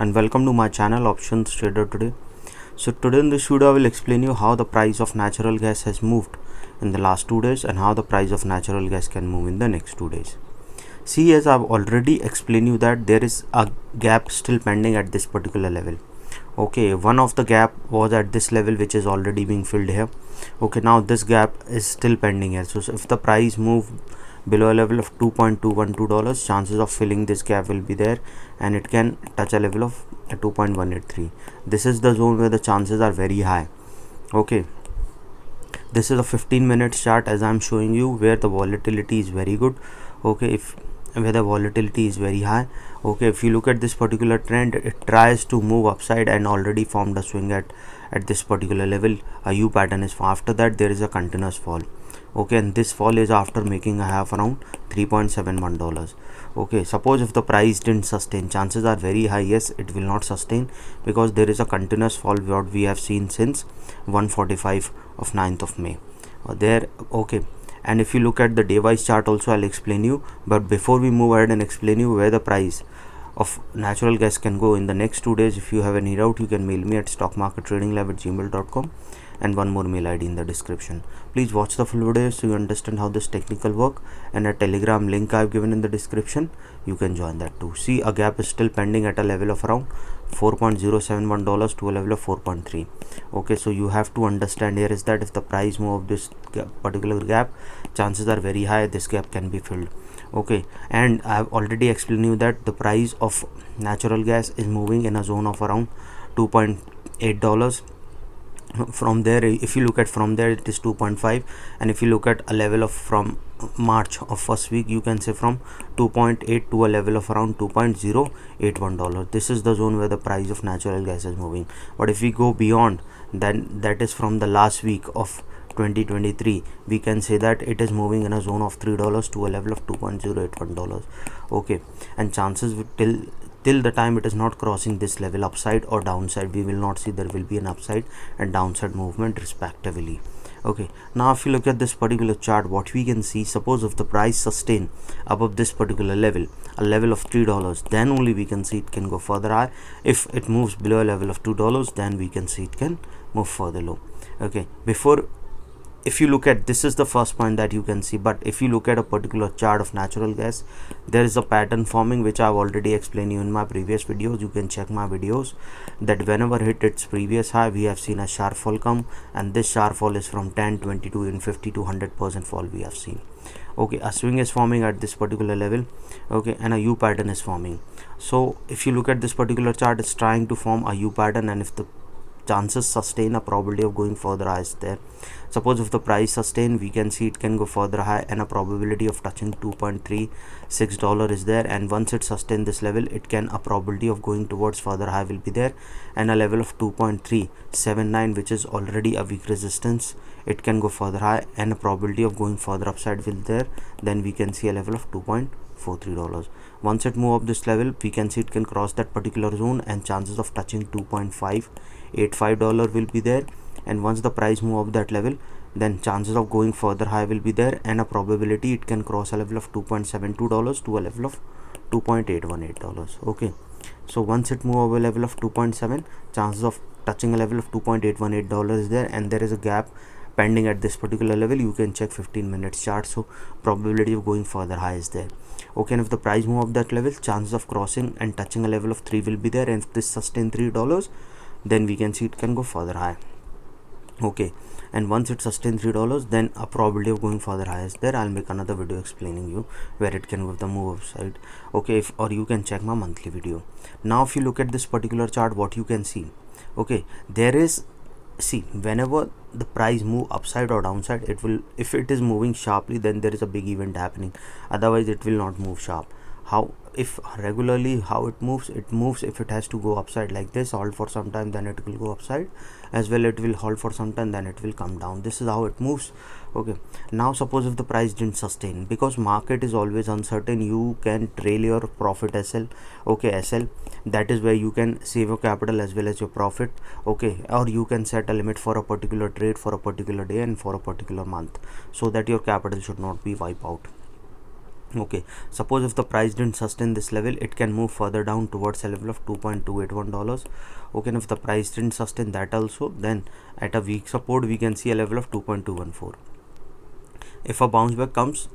and welcome to my channel Options Trader Today. So today in this video I will explain you how the price of natural gas has moved in the last 2 days and how the price of natural gas can move in the next 2 days. See, as I've already explained you that there is a gap still pending at this particular level. Okay, one of the gap was at this level which is already being filled here. Okay, now this gap is still pending here. So if the price move below a level of $2.212, chances of filling this gap will be there and it can touch a level of 2.183. This is the zone where the chances are very high. Okay, this is a 15 minutes chart as I'm showing you, where the volatility is very good. Okay, where the volatility is very high. Okay, if you look at this particular trend, it tries to move upside and already formed a swing at this particular level. A U pattern is formed. After that there is a continuous fall. Okay, and this fall is after making a half around $3.71. Okay, suppose if the price didn't sustain, chances are very high yes it will not sustain, because there is a continuous fall what we have seen since 145 of 9th of May there. Okay, and if you look at the day wise chart also I'll explain you, but before we move ahead and explain you where the price of natural gas can go in the next 2 days, if you have any doubt you can mail me at stockmarkettradinglab@gmail.com and one more mail ID in the description. Please watch the full video so you understand how this technical work, and a telegram link I've given in the description, you can join that too. See, a gap is still pending at a level of around $4.071 to a level of 4.3. okay, so you have to understand here is that if the price move of this particular gap, chances are very high this gap can be filled. Okay, and I have already explained you that the price of natural gas is moving in a zone of around $2.8. From there, if you look at from there it is 2.5, and if you look at a level of from March of first week, you can say from 2.8 to a level of around $2.081. This is the zone where the price of natural gas is moving. But if we go beyond, then that is from the last week of 2023, we can say that it is moving in a zone of $3 to a level of $2.081. okay, and chances till the time it is not crossing this level upside or downside, we will not see there will be an upside and downside movement respectively. Okay, now if you look at this particular chart, what we can see, suppose if the price sustain above this particular level, a level of $3, then only we can see it can go further high. If it moves below a level of $2, then we can see it can move further low. Okay, if you look at, this is the first point that you can see, but if you look at a particular chart of natural gas, there is a pattern forming which I've already explained you in my previous videos. You can check my videos that whenever hit its previous high, we have seen a sharp fall come, and this sharp fall is from 10, 22 and 50 to 100% fall we have seen. Okay, a swing is forming at this particular level. Okay, and a U pattern is forming. So if you look at this particular chart, it's trying to form a U pattern, and if the chances sustain, a probability of going further high is there. Suppose if the price sustain, we can see it can go further high, and a probability of touching $2.36 is there. And once it sustain this level, it can, a probability of going towards further high will be there, and a level of 2.379, which is already a weak resistance, it can go further high, and a probability of going further upside will there. Then we can see a level of $2.43. Once it move up this level, we can see it can cross that particular zone, and chances of touching $2.585 will be there. And once the price move up that level, then chances of going further high will be there, and a probability it can cross a level of $2.72 to a level of $2.818. okay, so once it move over a level of 2.7, chances of touching a level of $2.818 is there, and there is a gap pending at this particular level. You can check 15 minutes chart, so probability of going further high is there. Okay, and if the price move up that level, chances of crossing and touching a level of 3 will be there, and if this sustain $3, then we can see it can go further high. Okay, and once it sustains $3, then a probability of going further high is there. I'll make another video explaining you where it can go the move upside. Okay, or you can check my monthly video. Now if you look at this particular chart, what you can see, okay, there is, see, whenever the price move upside or downside, it will, if it is moving sharply, then there is a big event happening, otherwise it will not move sharp. How, if regularly how it moves, if it has to go upside like this, hold for some time, then it will go upside as well, it will hold for some time, then it will come down. This is how it moves. Okay, now suppose if the price didn't sustain, because market is always uncertain, you can trail your profit SL. Okay, SL, that is where you can save your capital as well as your profit. Okay, or you can set a limit for a particular trade for a particular day and for a particular month, so that your capital should not be wiped out. Okay, suppose if the price didn't sustain this level, it can move further down towards a level of $2.281. Okay, and if the price didn't sustain that also, then at a weak support we can see a level of 2.214. If a bounce back comes,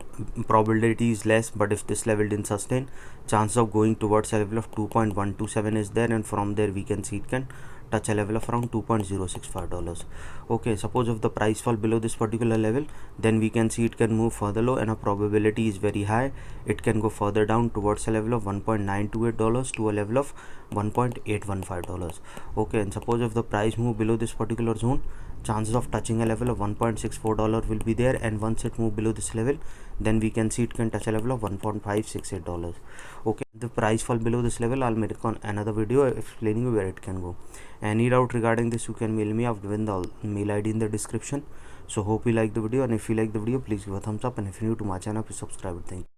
probability is less, but if this level didn't sustain, chance of going towards a level of 2.127 is there, and from there we can see it can touch a level of around $2.065. Okay, suppose if the price fall below this particular level, then we can see it can move further low, and a probability is very high it can go further down towards a level of $1.928 to a level of $1.815. Okay, and suppose if the price move below this particular zone, chances of touching a level of $1.64 will be there, and once it move below this level, then we can see it can touch a level of $1.568. Okay, the price fall below this level, I'll make on another video explaining you where it can go. Any doubt regarding this, you can mail me. I've given the mail ID in the description. So hope you like the video, and if you like the video, please give a thumbs up, and if you're new to my channel, please subscribe. Thank you.